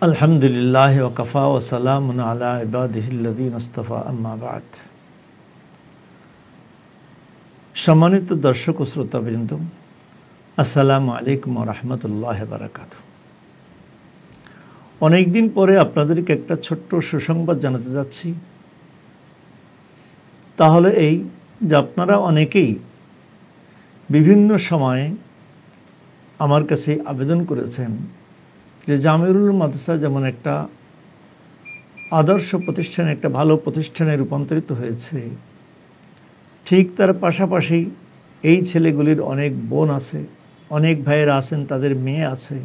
আলহামদুলিল্লাহ ওয়াকাফা ওয়া সালামুন আলা ইবাদিহিল্লাযীনা ইসতাফা আম্মা বা'দ। সম্মানিত দর্শক ও শ্রোতাবৃন্দ, আসসালামু আলাইকুম ওয়া রাহমাতুল্লাহি ওয়া বারাকাতুহু। অনেকদিন পরে আপনাদেরকে একটা ছোট্ট সুসংবাদ জানাতে যাচ্ছি। তাহলে এই যে আপনারা অনেকেই বিভিন্ন সময়ে আমার কাছে আবেদন করেছেন যে জামিউল মাদ্রাসা যেমন একটা আদর্শ প্রতিষ্ঠান, একটা ভালো প্রতিষ্ঠানে রূপান্তরিত হয়েছে, ঠিক তার পাশাপাশি এই ছেলেগুলির অনেক বোন আছে, অনেক ভাইয়েরা আছেন, তাদের মেয়ে আছে।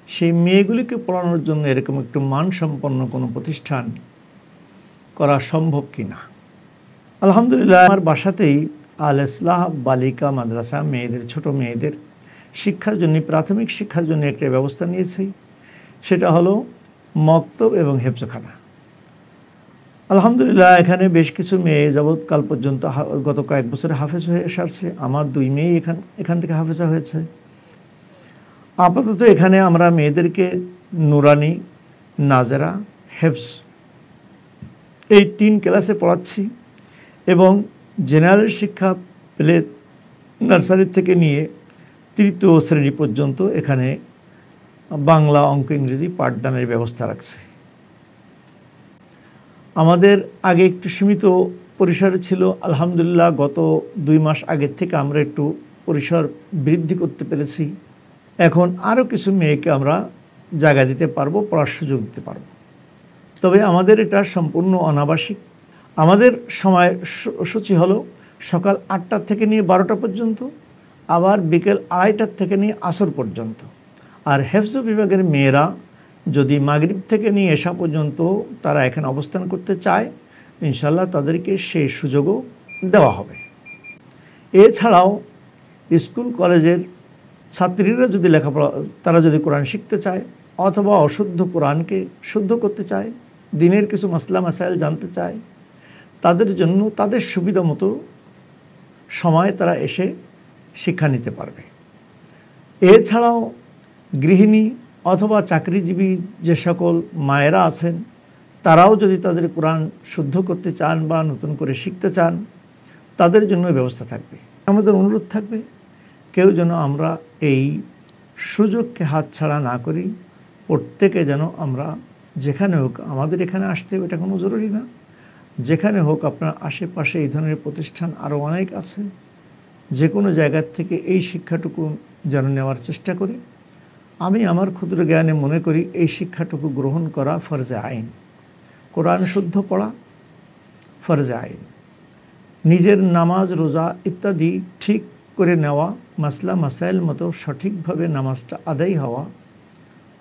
সেই মেয়েগুলিকে পড়ানোর জন্য এরকম একটু মানসম্পন্ন কোনো প্রতিষ্ঠান করা সম্ভব কি না। আলহামদুলিল্লাহ, আমার বাসাতেই আল ইসলাহ বালিকা মাদ্রাসা মেয়েদের, ছোট মেয়েদের শিক্ষার জন্য, প্রাথমিক শিক্ষার জন্য একটা ব্যবস্থা নিয়েছি। সেটা হলো মক্তব এবং হেফজখানা। আলহামদুলিল্লাহ, এখানে বেশ কিছু মেয়ে যাবৎকাল পর্যন্ত গত কয়েক বছরে হাফেজ হয়ে আসছে। আমার 2 মেয়ে এখান থেকে হাফেজা হয়েছে। আপাতত এখানে আমরা মেয়েদেরকে নুরানি, নাজেরা, হেফজ এই 3 ক্লাসে পড়াচ্ছি এবং জেনারেল শিক্ষা প্লে নার্সারি থেকে নিয়ে 3য় শ্রেণী পর্যন্ত এখানে বাংলা, অঙ্ক, ইংরেজি পাঠদানের ব্যবস্থা রাখছে। আমাদের আগে একটু সীমিত পরিসরে ছিল। আলহামদুলিল্লাহ, গত 2 মাস আগের থেকে আমরা একটু পরিসর বৃদ্ধি করতে পেরেছি। এখন আরও কিছু মেয়েকে আমরা জায়গা দিতে পারবো, পড়ার সুযোগ দিতে পারবো। তবে আমাদের এটা সম্পূর্ণ অনাবাসিক। আমাদের সময়সূচি হলো সকাল 8টা থেকে নিয়ে 12টা পর্যন্ত, আবার বিকেল 2:30 থেকে নিয়ে আসর পর্যন্ত। আর হেফজ বিভাগের মেয়েরা যদি মাগরিব থেকে নিয়ে এশা পর্যন্ত তারা এখানে অবস্থান করতে চায়, ইনশাল্লাহ তাদেরকে সেই সুযোগও দেওয়া হবে। এছাড়াও স্কুল কলেজের ছাত্রীরা যদি লেখাপড়া, তারা যদি কোরআন শিখতে চায় অথবা অশুদ্ধ কোরআনকে শুদ্ধ করতে চায়, দিনের কিছু মাসলা মাসাইল জানতে চায়, তাদের জন্য তাদের সুবিধা মতো সময় তারা এসে শিক্ষা নিতে পারবে। এছাড়াও গৃহিণী অথবা চাকরিজীবী যে সকল মায়েরা আছেন, তারাও যদি তাদের কোরআন শুদ্ধ করতে চান বা নতুন করে শিখতে চান, তাদের জন্য ব্যবস্থা থাকবে। আমাদের অনুরোধ থাকবে, কেউ যেন আমরা এই সুযোগকে হাতছাড়া না করি। প্রত্যেকে যেন আমরা যেখানে হোক, আমাদের এখানে আসতে হবে এটা কোনো জরুরি না, যেখানে হোক আপনার আশেপাশে এই ধরনের প্রতিষ্ঠান আরও অনেক আছে, যে কোনো জায়গার থেকে এই শিক্ষাটুকু যেন নেওয়ার চেষ্টা করি। আমি আমার ক্ষুদ্র জ্ঞানে মনে করি এই শিক্ষাটুকু গ্রহণ করা ফরজে আইন। কোরআন শুদ্ধ পড়া ফরজে আইন। নিজের নামাজ, রোজা ইত্যাদি ঠিক করে নেওয়া, মাসলা মাসাইল মতো সঠিকভাবে নামাজটা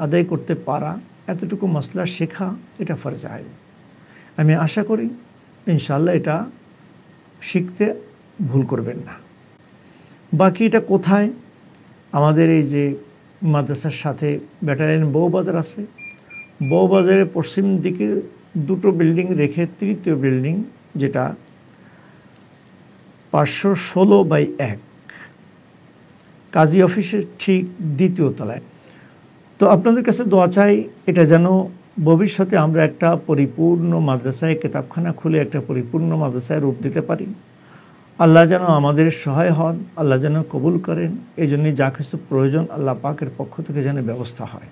আদায় করতে পারা, এতটুকু মাসলা শেখা, এটা ফরজে আইন। আমি আশা করি ইনশাআল্লাহ এটা শিখতে ভুল করবেন না। বাকি এটা কোথায়? আমাদের এই যে মাদ্রাসার সাথে ব্যাটালিয়ন বউবাজার আছে, বউবাজারের পশ্চিম দিকে 2টো বিল্ডিং রেখে 3য় বিল্ডিং, যেটা 516/1, কাজী অফিসের ঠিক 2য় তলায়। তো আপনাদের কাছে দোয়া চাই, এটা যেন ভবিষ্যতে আমরা একটা পরিপূর্ণ মাদ্রাসায়, কিতাবখানা খুলে একটা পরিপূর্ণ মাদ্রাসায় রূপ দিতে পারি। আল্লাহ যেন আমাদের সহায় হন, আল্লাহ যেন কবুল করেন। এই জন্যই যা কিছু প্রয়োজন আল্লাহ পাকের পক্ষ থেকে যেন ব্যবস্থা হয়।